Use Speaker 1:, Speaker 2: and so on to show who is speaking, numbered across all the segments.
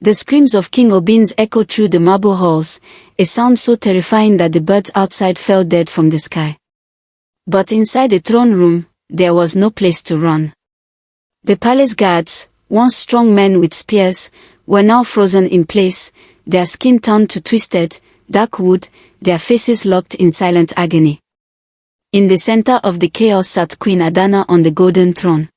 Speaker 1: The screams of King Obin's echoed through the marble halls, a sound so terrifying that the birds outside fell dead from the sky. But inside the throne room, there was no place to run. The palace guards, once strong men with spears, were now frozen in place, their skin turned to twisted, dark wood, their faces locked in silent agony. In the center of the chaos sat Queen Adanna on the golden throne.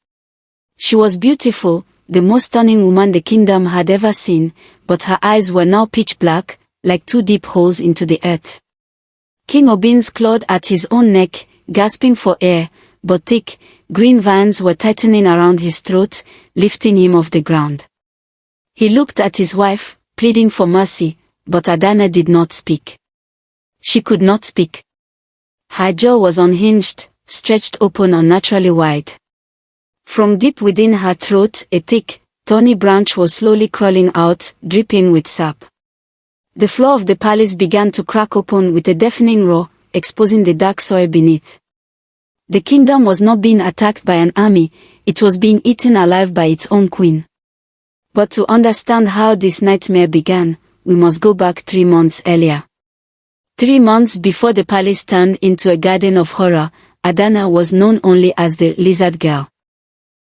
Speaker 1: She was beautiful, the most stunning woman the kingdom had ever seen, but her eyes were now pitch black, like two deep holes into the earth. King Obin's clawed at his own neck, gasping for air, but thick, green vines were tightening around his throat, lifting him off the ground. He looked at his wife, pleading for mercy, but Adanna did not speak. She could not speak. Her jaw was unhinged, stretched open unnaturally wide. From deep within her throat, a thick, thorny branch was slowly crawling out, dripping with sap. The floor of the palace began to crack open with a deafening roar, exposing the dark soil beneath. The kingdom was not being attacked by an army, it was being eaten alive by its own queen. But to understand how this nightmare began, we must go back 3 months earlier. 3 months before the palace turned into a garden of horror, Adanna was known only as the Lizard Girl.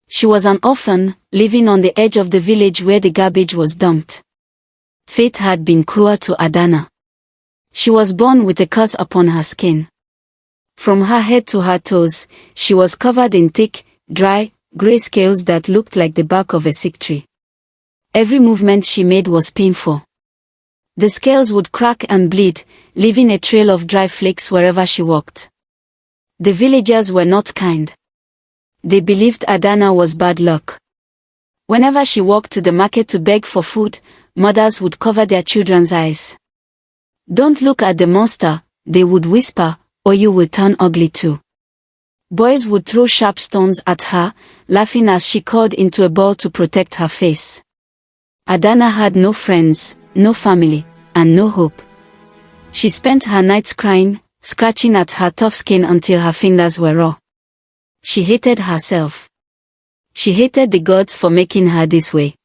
Speaker 1: She was an orphan, living on the edge of the village where the garbage was dumped. Fate had been cruel to Adanna. She was born with a curse upon her skin. From her head to her toes, she was covered in thick, dry, grey scales that looked like the bark of a sick tree. Every movement she made was painful. The scales would crack and bleed, leaving a trail of dry flakes wherever she walked. The villagers were not kind. They believed Adanna was bad luck. Whenever she walked to the market to beg for food, mothers would cover their children's eyes. "Don't look at the monster," they would whisper, "or you will turn ugly too." Boys would throw sharp stones at her, laughing as she called into a ball to protect her face. Adanna had no friends, no family, and no hope. She spent her nights crying, scratching at her tough skin until her fingers were raw. She hated herself. She hated the gods for making her this way.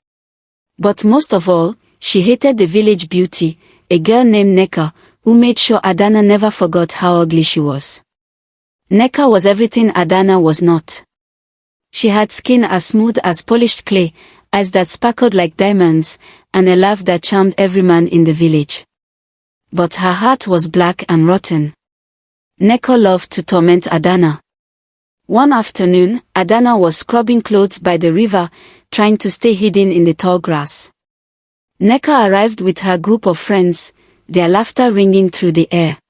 Speaker 1: But most of all, she hated the village beauty, a girl named Neka, who made sure Adanna never forgot how ugly she was. Neka was everything Adanna was not. She had skin as smooth as polished clay, eyes that sparkled like diamonds, and a laugh that charmed every man in the village. But her heart was black and rotten. Neka loved to torment Adanna. One afternoon, Adanna was scrubbing clothes by the river, trying to stay hidden in the tall grass. Neka arrived with her group of friends, their laughter ringing through the air.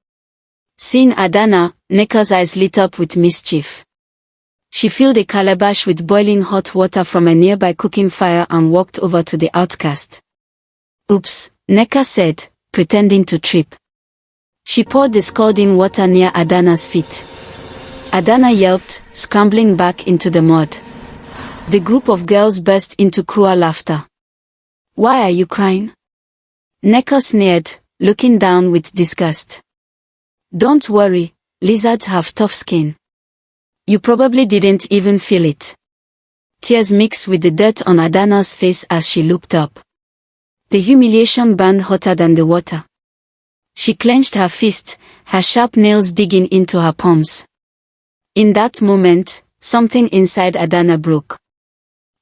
Speaker 1: Seeing Adanna, Neka's eyes lit up with mischief. She filled a calabash with boiling hot water from a nearby cooking fire and walked over to the outcast. "Oops," Neka said, pretending to trip. She poured the scalding water near Adanna's feet. Adanna yelped, scrambling back into the mud. The group of girls burst into cruel laughter. "Why are you crying?" Neka sneered, looking down with disgust. "Don't worry, lizards have tough skin. You probably didn't even feel it." Tears mixed with the dirt on Adanna's face as she looked up. The humiliation burned hotter than the water. She clenched her fist, her sharp nails digging into her palms. In that moment, something inside Adanna broke.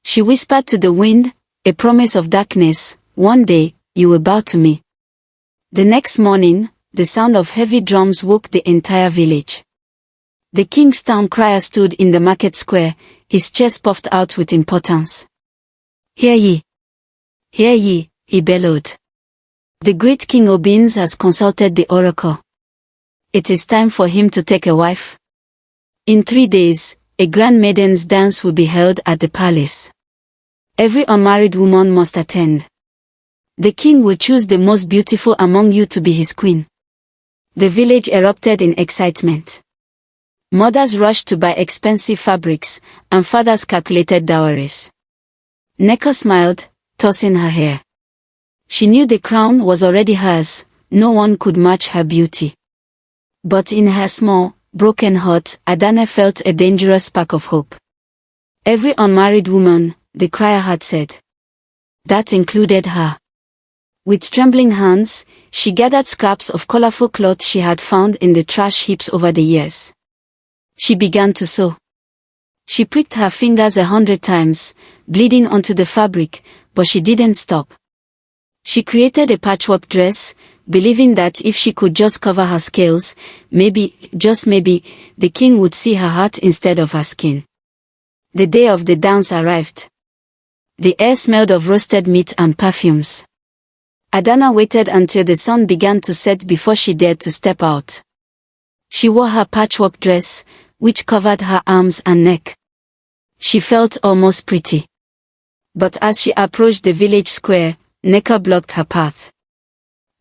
Speaker 1: She whispered to the wind, a promise of darkness, "One day, you will bow to me." The next morning, the sound of heavy drums woke the entire village. The king's town crier stood in the market square, his chest puffed out with importance. "Hear ye! Hear ye!" he bellowed. "The great King Obins has consulted the oracle. It is time for him to take a wife. In 3 days, a grand maiden's dance will be held at the palace. Every unmarried woman must attend. The king will choose the most beautiful among you to be his queen." The village erupted in excitement. Mothers rushed to buy expensive fabrics, and fathers calculated dowries. Neka smiled, tossing her hair. She knew the crown was already hers, no one could match her beauty. But in her small, broken heart, Adanna felt a dangerous spark of hope. Every unmarried woman, the crier had said. That included her. With trembling hands, she gathered scraps of colorful cloth she had found in the trash heaps over the years. She began to sew. She pricked her fingers 100 times, bleeding onto the fabric, but she didn't stop. She created a patchwork dress, believing that if she could just cover her scales, maybe, just maybe, the king would see her heart instead of her skin. The day of the dance arrived. The air smelled of roasted meat and perfumes. Adanna waited until the sun began to set before she dared to step out. She wore her patchwork dress, which covered her arms and neck. She felt almost pretty. But as she approached the village square, Neka blocked her path.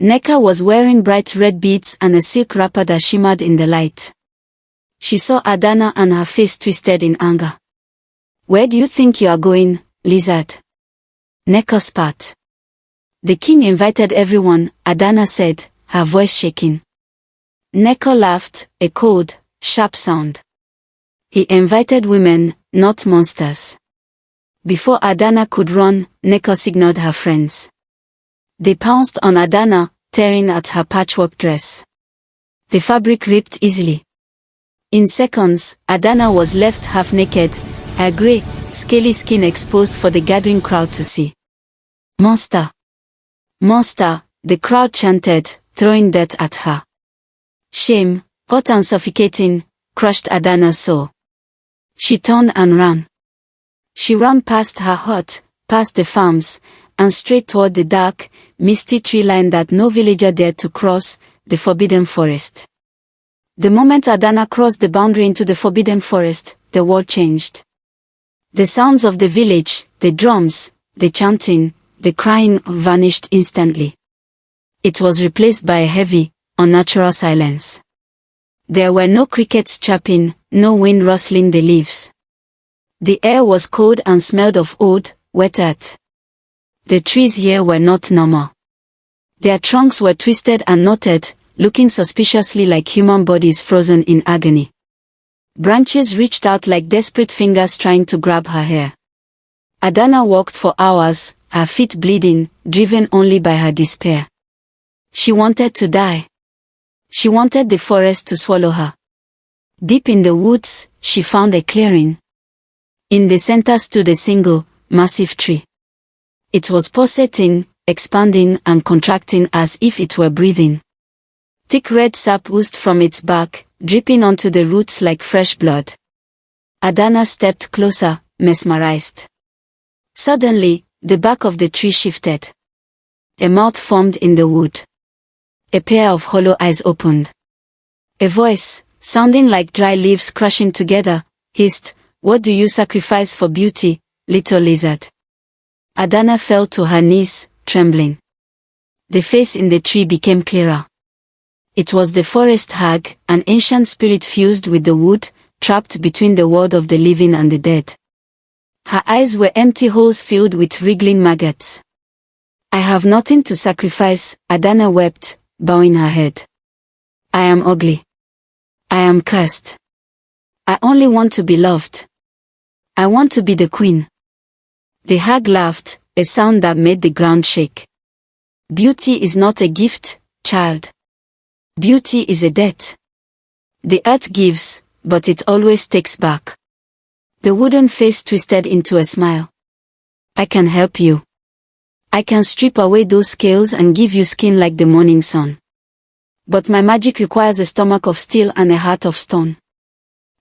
Speaker 1: Neka was wearing bright red beads and a silk wrapper that shimmered in the light. She saw Adanna and her face twisted in anger. "Where do you think you are going, lizard?" Neka spat. "The king invited everyone," Adanna said, her voice shaking. Neka laughed, a cold, sharp sound. "He invited women, not monsters." Before Adanna could run, Neka signaled her friends. They pounced on Adanna, tearing at her patchwork dress. The fabric ripped easily. In seconds, Adanna was left half naked, her grey, scaly skin exposed for the gathering crowd to see. "Monster! Monster!" the crowd chanted, throwing dirt at her. Shame, hot and suffocating, crushed Adanna's soul. She turned and ran. She ran past her hut, past the farms, and straight toward the dark, misty tree line that no villager dared to cross, the forbidden forest. The moment Adanna crossed the boundary into the forbidden forest, the world changed. The sounds of the village, the drums, the chanting, the crying vanished instantly. It was replaced by a heavy, unnatural silence. There were no crickets chirping, no wind rustling the leaves. The air was cold and smelled of old, wet earth. The trees here were not normal. Their trunks were twisted and knotted, looking suspiciously like human bodies frozen in agony. Branches reached out like desperate fingers trying to grab her hair. Adanna walked for hours, her feet bleeding, driven only by her despair. She wanted to die. She wanted the forest to swallow her. Deep in the woods, she found a clearing. In the center stood a single, massive tree. It was pulsating, expanding and contracting as if it were breathing. Thick red sap oozed from its bark, dripping onto the roots like fresh blood. Adanna stepped closer, mesmerized. Suddenly, the bark of the tree shifted. A mouth formed in the wood. A pair of hollow eyes opened. A voice, sounding like dry leaves crashing together, hissed, "What do you sacrifice for beauty, little lizard?" Adanna fell to her knees, trembling. The face in the tree became clearer. It was the forest hag, an ancient spirit fused with the wood, trapped between the world of the living and the dead. Her eyes were empty holes filled with wriggling maggots. "I have nothing to sacrifice," Adanna wept, bowing her head. "I am ugly. I am cursed. I only want to be loved. I want to be the queen." The hag laughed, a sound that made the ground shake. "Beauty is not a gift, child. Beauty is a debt. The earth gives, but it always takes back." The wooden face twisted into a smile. "I can help you. I can strip away those scales and give you skin like the morning sun. But my magic requires a stomach of steel and a heart of stone."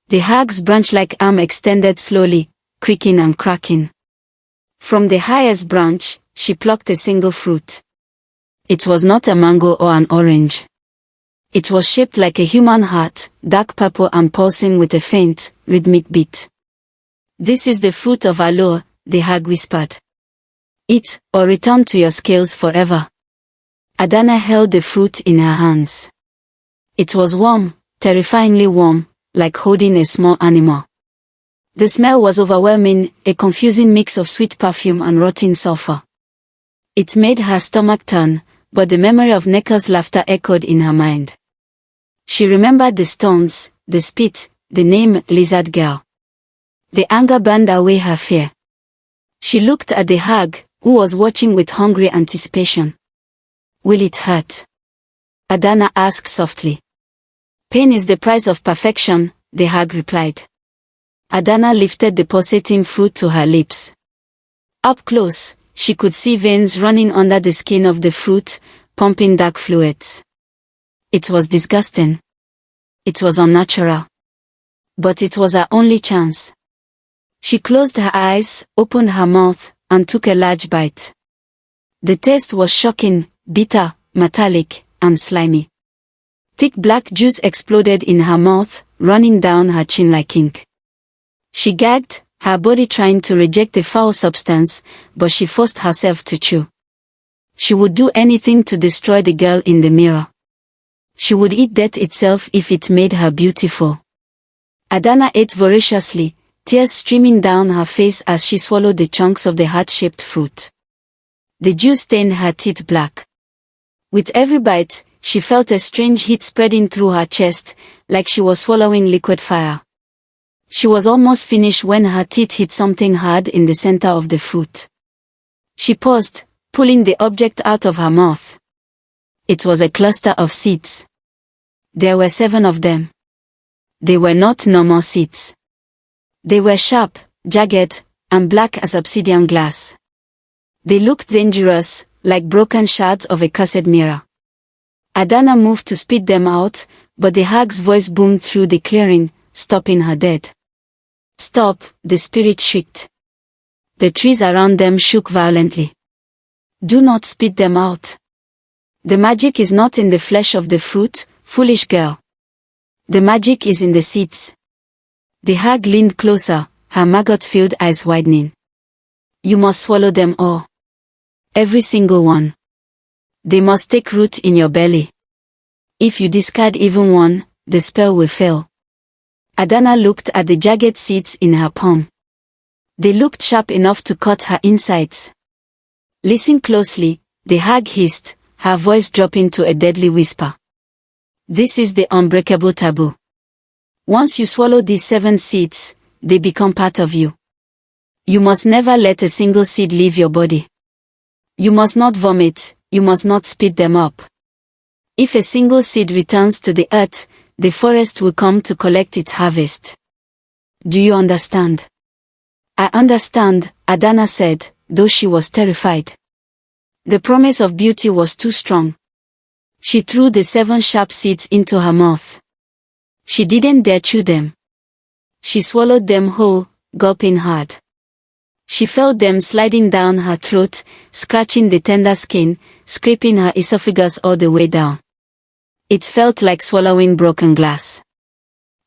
Speaker 1: The hag's branch-like arm extended slowly, creaking and cracking. From the highest branch, she plucked a single fruit. It was not a mango or an orange. It was shaped like a human heart, dark purple and pulsing with a faint, rhythmic beat. "This is the fruit of Allure," the hag whispered. "Eat, or return to your scales forever." Adanna held the fruit in her hands. It was warm, terrifyingly warm, like holding a small animal. The smell was overwhelming, a confusing mix of sweet perfume and rotting sulfur. It made her stomach turn, but the memory of Neka's laughter echoed in her mind. She remembered the stones, the spit, the name Lizard Girl. The anger burned away her fear. She looked at the hag, who was watching with hungry anticipation. Will it hurt? Adanna asked softly. Pain is the price of perfection, the hag replied. Adanna lifted the pulsating fruit to her lips. Up close, she could see veins running under the skin of the fruit, pumping dark fluids. It was disgusting. It was unnatural. But it was her only chance. She closed her eyes, opened her mouth, and took a large bite. The taste was shocking, bitter, metallic, and slimy. Thick black juice exploded in her mouth, running down her chin like ink. She gagged, her body trying to reject the foul substance, but she forced herself to chew. She would do anything to destroy the girl in the mirror. She would eat death itself if it made her beautiful. Adanna ate voraciously, tears streaming down her face as she swallowed the chunks of the heart-shaped fruit. The juice stained her teeth black. With every bite, she felt a strange heat spreading through her chest, like she was swallowing liquid fire. She was almost finished when her teeth hit something hard in the center of the fruit. She paused, pulling the object out of her mouth. It was a cluster of seeds. There were 7 of them. They were not normal seeds. They were sharp, jagged, and black as obsidian glass. They looked dangerous, like broken shards of a cursed mirror. Adanna moved to spit them out, but the hag's voice boomed through the clearing, stopping her dead. Stop, the spirit shrieked. The trees around them shook violently. Do not spit them out. The magic is not in the flesh of the fruit, foolish girl. The magic is in the seeds. The hag leaned closer, her maggot-filled eyes widening. You must swallow them all. Every single one. They must take root in your belly. If you discard even one, the spell will fail. Adanna looked at the jagged seeds in her palm. They looked sharp enough to cut her insides. Listen closely, the hag hissed, her voice dropping to a deadly whisper. This is the unbreakable taboo. Once you swallow these 7 seeds, they become part of you. You must never let a single seed leave your body. You must not vomit, you must not spit them up. If a single seed returns to the earth, the forest will come to collect its harvest. Do you understand? I understand, Adanna said, though she was terrified. The promise of beauty was too strong. She threw the 7 sharp seeds into her mouth. She didn't dare chew them. She swallowed them whole, gulping hard. She felt them sliding down her throat, scratching the tender skin, scraping her esophagus all the way down. It felt like swallowing broken glass.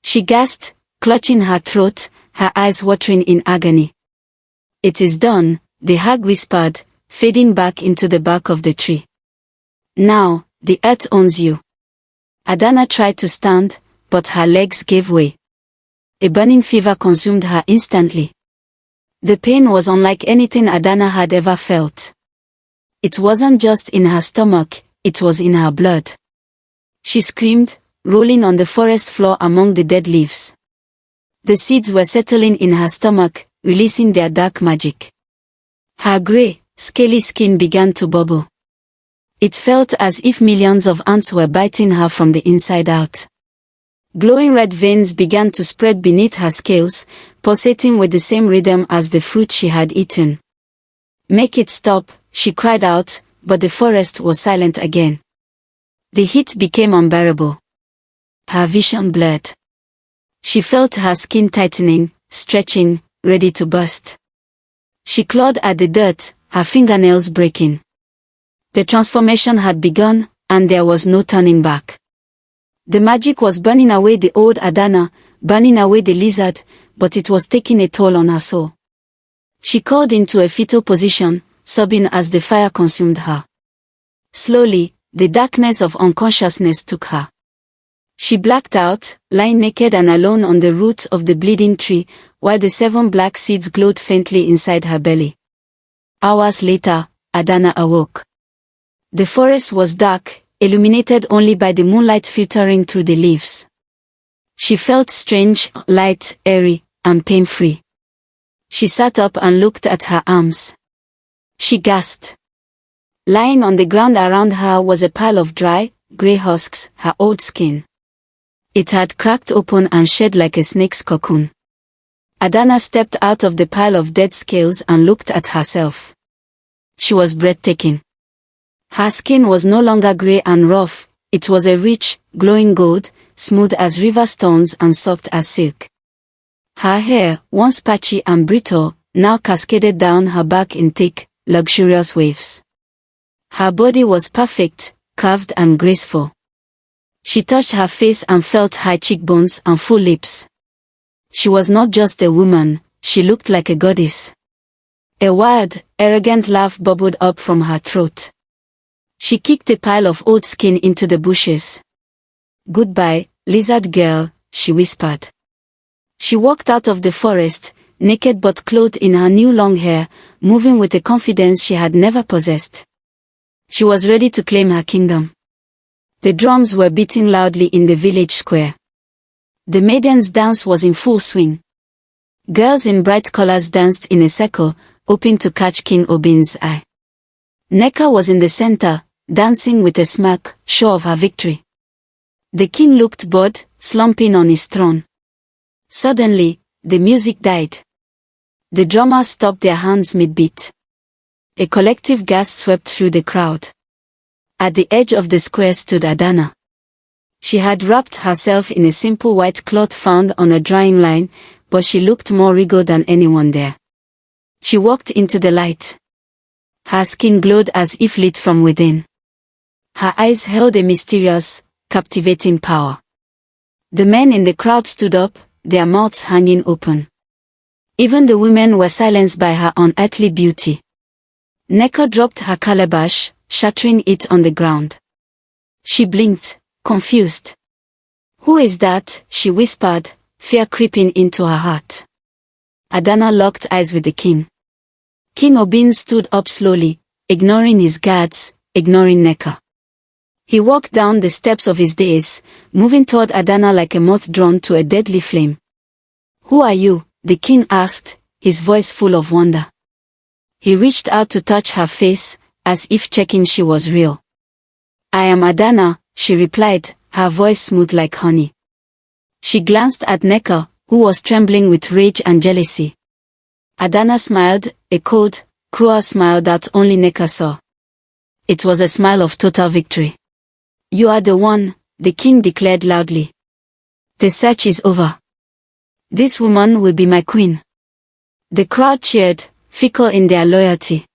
Speaker 1: She gasped, clutching her throat, her eyes watering in agony. It is done, the hag whispered, fading back into the bark of the tree. Now, the earth owns you. Adanna tried to stand, but her legs gave way. A burning fever consumed her instantly. The pain was unlike anything Adanna had ever felt. It wasn't just in her stomach, it was in her blood. She screamed, rolling on the forest floor among the dead leaves. The seeds were settling in her stomach, releasing their dark magic. Her gray, scaly skin began to bubble. It felt as if millions of ants were biting her from the inside out. Glowing red veins began to spread beneath her scales, pulsating with the same rhythm as the fruit she had eaten. Make it stop, she cried out, but the forest was silent again. The heat became unbearable. Her vision blurred. She felt her skin tightening, stretching, ready to burst. She clawed at the dirt, her fingernails breaking. The transformation had begun, and there was no turning back. The magic was burning away the old Adanna, burning away the lizard, but it was taking a toll on her soul. She crawled into a fetal position, sobbing as the fire consumed her. Slowly, the darkness of unconsciousness took her. She blacked out, lying naked and alone on the roots of the bleeding tree, while the 7 black seeds glowed faintly inside her belly. Hours later, Adanna awoke. The forest was dark, illuminated only by the moonlight filtering through the leaves. She felt strange, light, airy, and pain-free. She sat up and looked at her arms. She gasped. Lying on the ground around her was a pile of dry, grey husks, her old skin. It had cracked open and shed like a snake's cocoon. Adanna stepped out of the pile of dead scales and looked at herself. She was breathtaking. Her skin was no longer grey and rough, it was a rich, glowing gold, smooth as river stones and soft as silk. Her hair, once patchy and brittle, now cascaded down her back in thick, luxurious waves. Her body was perfect, curved and graceful. She touched her face and felt high cheekbones and full lips. She was not just a woman, she looked like a goddess. A wild, arrogant laugh bubbled up from her throat. She kicked the pile of old skin into the bushes. "Goodbye, lizard girl," she whispered. She walked out of the forest, naked but clothed in her new long hair, moving with a confidence she had never possessed. She was ready to claim her kingdom. The drums were beating loudly in the village square. The maidens' dance was in full swing. Girls in bright colors danced in a circle, hoping to catch King Obin's eye. Neka was in the center, dancing with a smirk, sure of her victory. The king looked bored, slumping on his throne. Suddenly, the music died. The drummers stopped their hands mid-beat. A collective gasp swept through the crowd. At the edge of the square stood Adanna. She had wrapped herself in a simple white cloth found on a drying line, but she looked more regal than anyone there. She walked into the light. Her skin glowed as if lit from within. Her eyes held a mysterious, captivating power. The men in the crowd stood up, their mouths hanging open. Even the women were silenced by her unearthly beauty. Neka dropped her calabash, shattering it on the ground. She blinked, confused. "Who is that?" she whispered, fear creeping into her heart. Adanna locked eyes with the king. King Obin stood up slowly, ignoring his guards, ignoring Neka. He walked down the steps of his dais, moving toward Adanna like a moth drawn to a deadly flame. "Who are you?" the king asked, his voice full of wonder. He reached out to touch her face, as if checking she was real. "I am Adanna," she replied, her voice smooth like honey. She glanced at Neka, who was trembling with rage and jealousy. Adanna smiled, a cold, cruel smile that only Neka saw. It was a smile of total victory. "You are the one," the king declared loudly. "The search is over. This woman will be my queen." The crowd cheered, fickle in their loyalty.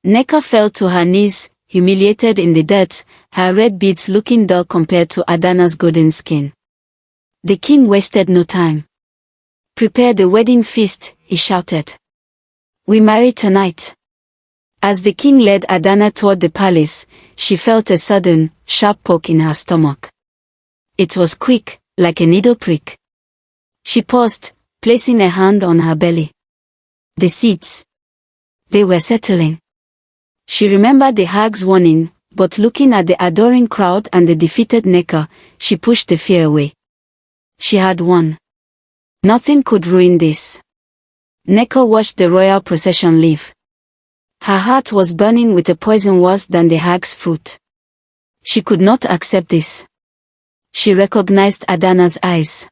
Speaker 1: Neka fell to her knees, humiliated in the dirt, her red beads looking dull compared to Adanna's golden skin. The king wasted no time. "Prepare the wedding feast," he shouted. "We marry tonight." As the king led Adanna toward the palace, she felt a sudden, sharp poke in her stomach. It was quick, like a needle prick. She paused, placing a hand on her belly. The seeds. They were settling. She remembered the hag's warning, but looking at the adoring crowd and the defeated Neka, she pushed the fear away. She had won. Nothing could ruin this. Neka watched the royal procession leave. Her heart was burning with a poison worse than the hag's fruit. She could not accept this. She recognized Adanna's eyes.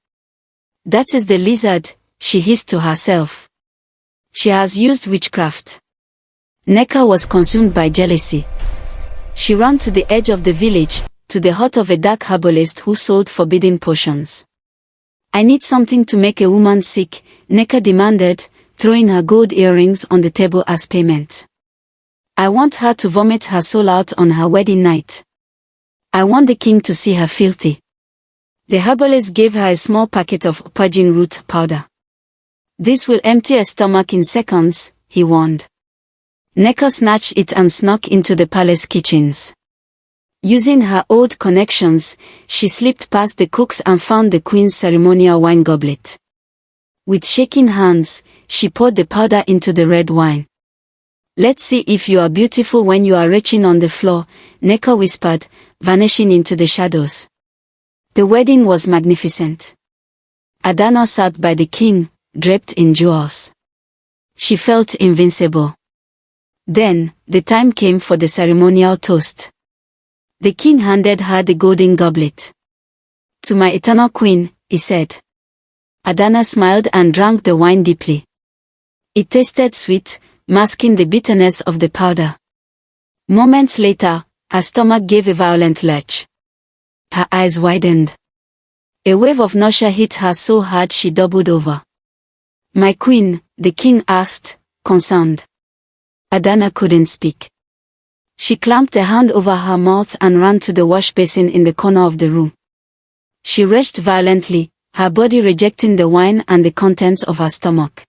Speaker 1: "That is the lizard," she hissed to herself. "She has used witchcraft." Neka was consumed by jealousy. She ran to the edge of the village, to the hut of a dark herbalist who sold forbidden potions. "I need something to make a woman sick," Neka demanded, throwing her gold earrings on the table as payment. "I want her to vomit her soul out on her wedding night. I want the king to see her filthy." The herbalist gave her a small packet of purging root powder. "This will empty a stomach in seconds," he warned. Neka snatched it and snuck into the palace kitchens. Using her old connections, she slipped past the cooks and found the queen's ceremonial wine goblet. With shaking hands, she poured the powder into the red wine. "Let's see if you are beautiful when you are retching on the floor," Neka whispered, vanishing into the shadows. The wedding was magnificent. Adanna sat by the king, draped in jewels. She felt invincible. Then, the time came for the ceremonial toast. The king handed her the golden goblet. "To my eternal queen," he said. Adanna smiled and drank the wine deeply. It tasted sweet, masking the bitterness of the powder. Moments later, her stomach gave a violent lurch. Her eyes widened. A wave of nausea hit her so hard she doubled over. "My queen," the king asked, concerned. Adanna couldn't speak. She clamped a hand over her mouth and ran to the wash basin in the corner of the room. She retched violently, her body rejecting the wine and the contents of her stomach.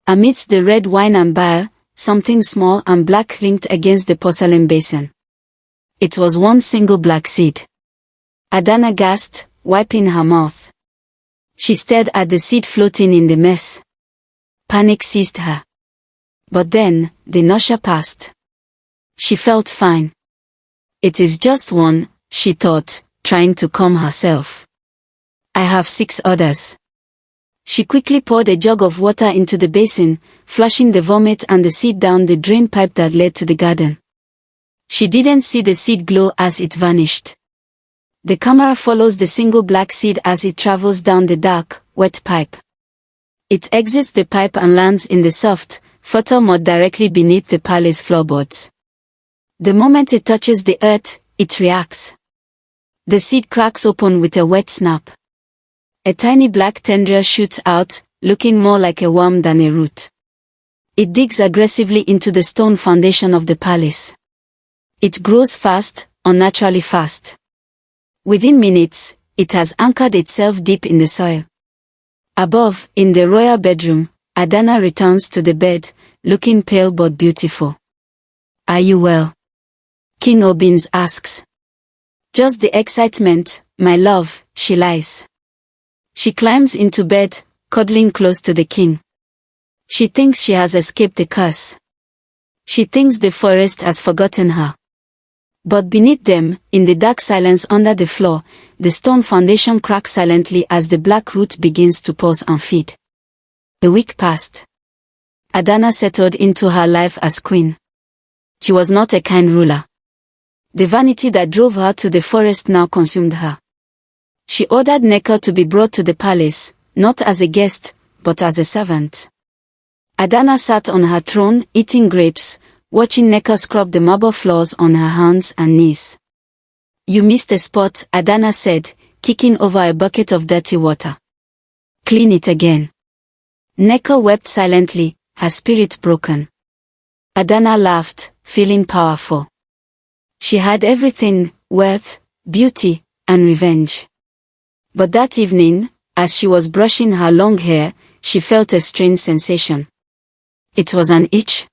Speaker 1: Amidst the red wine and bile, something small and black clinked against the porcelain basin. It was one single black seed. Adanna gasped, wiping her mouth. She stared at the seed floating in the mess. Panic seized her. But then, the nausea passed. She felt fine. "It is just one," she thought, trying to calm herself. "I have 6 others." She quickly poured a jug of water into the basin, flushing the vomit and the seed down the drain pipe that led to the garden. She didn't see the seed glow as it vanished. The camera follows the single black seed as it travels down the dark, wet pipe. It exits the pipe and lands in the soft, fertile mud directly beneath the palace floorboards. The moment it touches the earth, it reacts. The seed cracks open with a wet snap. A tiny black tendril shoots out, looking more like a worm than a root. It digs aggressively into the stone foundation of the palace. It grows fast, unnaturally fast. Within minutes, it has anchored itself deep in the soil. Above, in the royal bedroom, Adanna returns to the bed, looking pale but beautiful. "Are you well?" King Obins asks. "Just the excitement, my love," she lies. She climbs into bed, cuddling close to the king. She thinks she has escaped the curse. She thinks the forest has forgotten her. But beneath them, in the dark silence under the floor, the stone foundation cracks silently as the black root begins to pulse and feed. A week passed. Adanna settled into her life as queen. She was not a kind ruler. The vanity that drove her to the forest now consumed her. She ordered Necker to be brought to the palace, not as a guest, but as a servant. Adanna sat on her throne, eating grapes, watching Necker scrub the marble floors on her hands and knees. "You missed a spot," Adanna said, kicking over a bucket of dirty water. "Clean it again." Necker wept silently, her spirit broken. Adanna laughed, feeling powerful. She had everything: wealth, beauty, and revenge. But that evening, as she was brushing her long hair, she felt a strange sensation. It was an itch.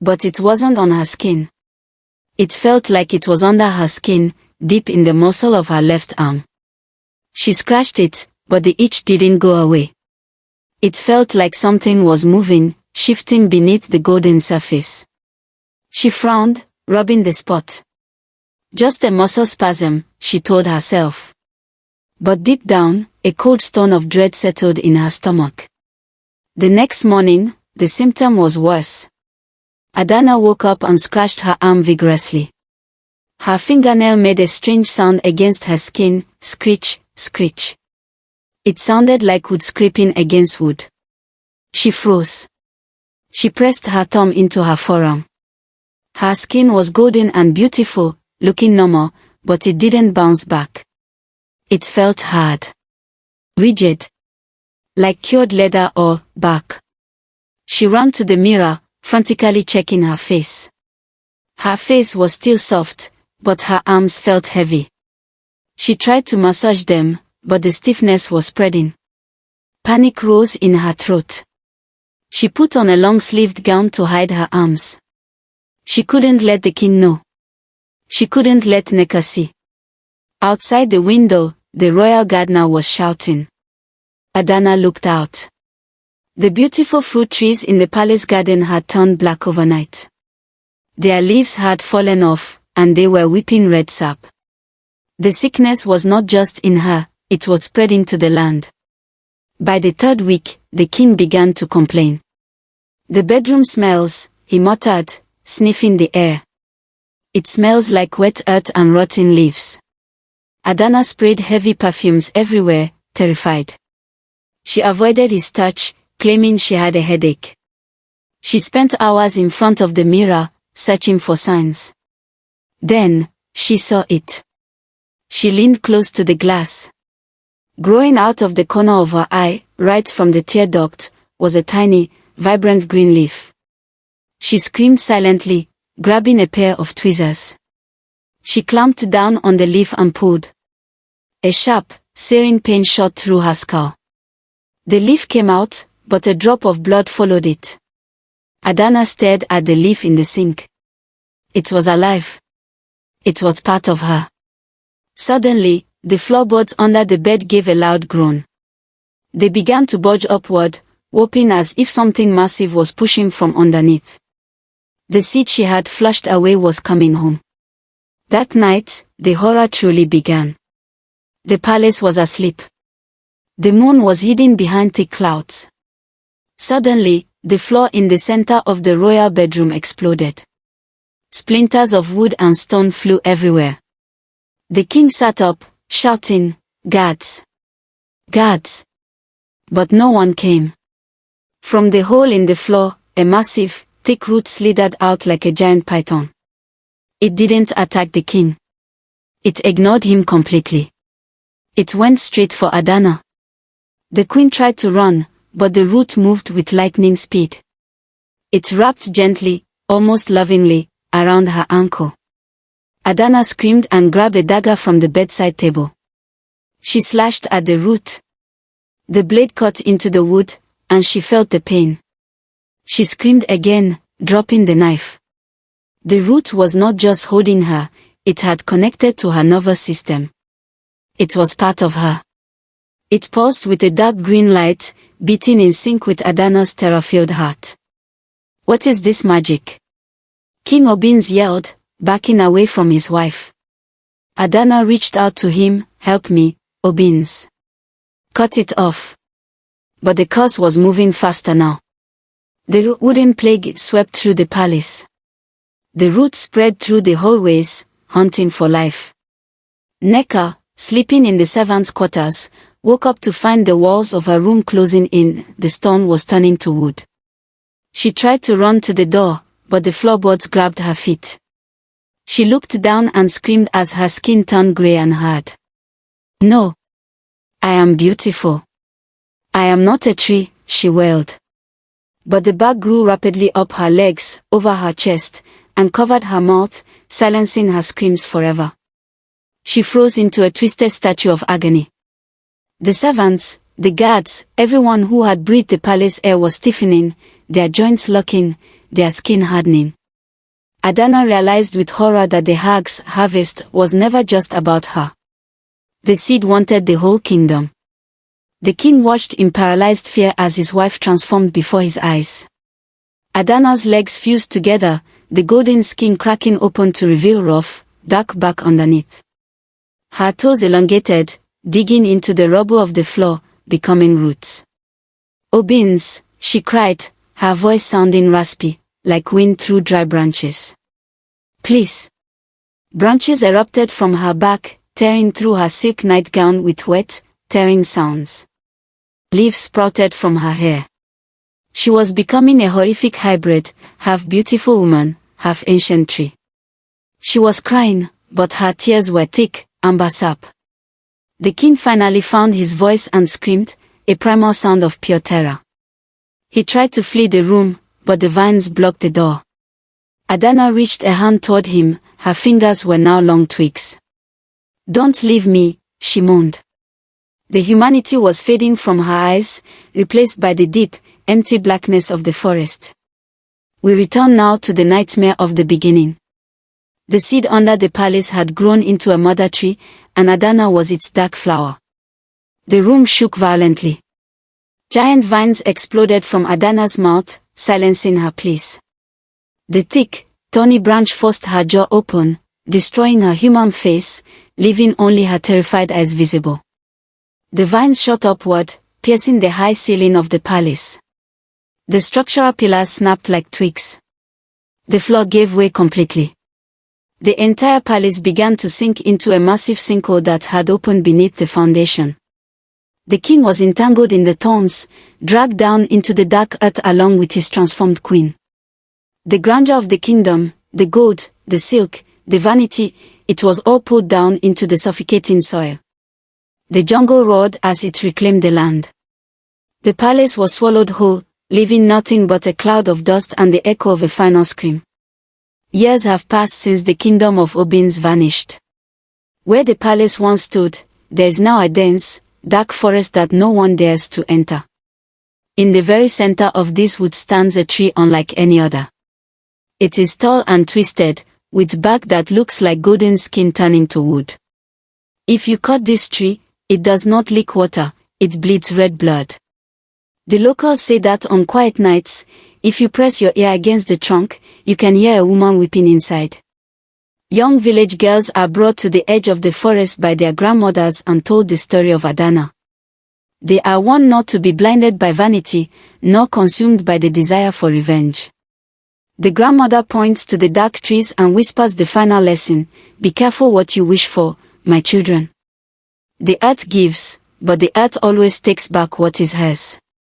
Speaker 1: But it wasn't on her skin. It felt like it was under her skin, deep in the muscle of her left arm. She scratched it, but the itch didn't go away. It felt like something was moving, shifting beneath the golden surface. She frowned, rubbing the spot. Just a muscle spasm, she told herself. But deep down, a cold stone of dread settled in her stomach. The next morning, the symptom was worse. Adanna woke up and scratched her arm vigorously. Her fingernail made a strange sound against her skin, screech, screech. It sounded like wood scraping against wood. She froze. She pressed her thumb into her forearm. Her skin was golden and beautiful, looking normal, but it didn't bounce back. It felt hard. Rigid. Like cured leather or bark. She ran to the mirror, frantically checking her face. Her face was still soft, but her arms felt heavy. She tried to massage them, but the stiffness was spreading. Panic rose in her throat. She put on a long-sleeved gown to hide her arms. She couldn't let the king know. She couldn't let Necker see. Outside the window, the royal gardener was shouting. Adanna looked out. The beautiful fruit trees in the palace garden had turned black overnight. Their leaves had fallen off, and they were weeping red sap. The sickness was not just in her, it was spreading to the land. By the third week, the king began to complain. "The bedroom smells," he muttered, sniffing the air. It smells like wet earth and rotting leaves. Adanna sprayed heavy perfumes everywhere, terrified. She avoided his touch, claiming she had a headache. She spent hours in front of the mirror, searching for signs. Then, she saw it. She leaned close to the glass. Growing out of the corner of her eye, right from the tear duct, was a tiny, vibrant green leaf. She screamed silently, grabbing a pair of tweezers. She clamped down on the leaf and pulled. A sharp, searing pain shot through her skull. The leaf came out, but a drop of blood followed it. Adanna stared at the leaf in the sink. It was alive. It was part of her. Suddenly, the floorboards under the bed gave a loud groan. They began to bulge upward, warping as if something massive was pushing from underneath. The seed she had flushed away was coming home. That night, the horror truly began. The palace was asleep. The moon was hidden behind thick clouds. Suddenly, the floor in the center of the royal bedroom exploded. Splinters of wood and stone flew everywhere. The king sat up, shouting, "Guards! Guards!" But no one came. From the hole in the floor, a massive, thick root slithered out like a giant python. It didn't attack the king. It ignored him completely. It went straight for Adanna. The queen tried to run, but the root moved with lightning speed. It wrapped gently, almost lovingly, around her ankle. Adanna screamed and grabbed a dagger from the bedside table. She slashed at the root. The blade cut into the wood, and she felt the pain. She screamed again, dropping the knife. The root was not just holding her, it had connected to her nervous system. It was part of her. It pulsed with a dark green light, beating in sync with Adanna's terror-filled heart. "What is this magic?" King Obins yelled, backing away from his wife. Adanna reached out to him, "Help me, Obins. Cut it off." But the curse was moving faster now. The wooden plague swept through the palace. The roots spread through the hallways, hunting for life. Neka, sleeping in the servants' quarters, woke up to find the walls of her room closing in, the stone was turning to wood. She tried to run to the door, but the floorboards grabbed her feet. She looked down and screamed as her skin turned gray and hard. "No. I am beautiful. I am not a tree," she wailed. But the bag grew rapidly up her legs, over her chest, and covered her mouth, silencing her screams forever. She froze into a twisted statue of agony. The servants, the guards, everyone who had breathed the palace air was stiffening, their joints locking, their skin hardening. Adanna realized with horror that the hag's harvest was never just about her. The seed wanted the whole kingdom. The king watched in paralyzed fear as his wife transformed before his eyes. Adanna's legs fused together, the golden skin cracking open to reveal rough, dark back underneath. Her toes elongated, digging into the rubble of the floor, becoming roots. "Obins," she cried, her voice sounding raspy, like wind through dry branches. "Please." Branches erupted from her back, tearing through her silk nightgown with wet, tearing sounds. Leaves sprouted from her hair. She was becoming a horrific hybrid, half beautiful woman, half ancient tree. She was crying, but her tears were thick, amber sap. The king finally found his voice and screamed, a primal sound of pure terror. He tried to flee the room, but the vines blocked the door. Adanna reached a hand toward him, her fingers were now long twigs. "Don't leave me," she moaned. The humanity was fading from her eyes, replaced by the deep, empty blackness of the forest. We return now to the nightmare of the beginning. The seed under the palace had grown into a mother tree, and Adanna was its dark flower. The room shook violently. Giant vines exploded from Adanna's mouth, silencing her pleas. The thick, thorny branch forced her jaw open, destroying her human face, leaving only her terrified eyes visible. The vines shot upward, piercing the high ceiling of the palace. The structural pillars snapped like twigs. The floor gave way completely. The entire palace began to sink into a massive sinkhole that had opened beneath the foundation. The king was entangled in the thorns, dragged down into the dark earth along with his transformed queen. The grandeur of the kingdom, the gold, the silk, the vanity, it was all pulled down into the suffocating soil. The jungle roared as it reclaimed the land. The palace was swallowed whole, leaving nothing but a cloud of dust and the echo of a final scream. Years have passed since the kingdom of Obins vanished. Where the palace once stood, there is now a dense, dark forest that no one dares to enter. In the very center of this wood stands a tree unlike any other. It is tall and twisted, with bark that looks like golden skin turning to wood. If you cut this tree, it does not leak water, it bleeds red blood. The locals say that on quiet nights, if you press your ear against the trunk, you can hear a woman weeping inside. Young village girls are brought to the edge of the forest by their grandmothers and told the story of Adanna. They are warned not to be blinded by vanity, nor consumed by the desire for revenge. The grandmother points to the dark trees and whispers the final lesson: be careful what you wish for, my children. The earth gives, but the earth always takes back what is hers.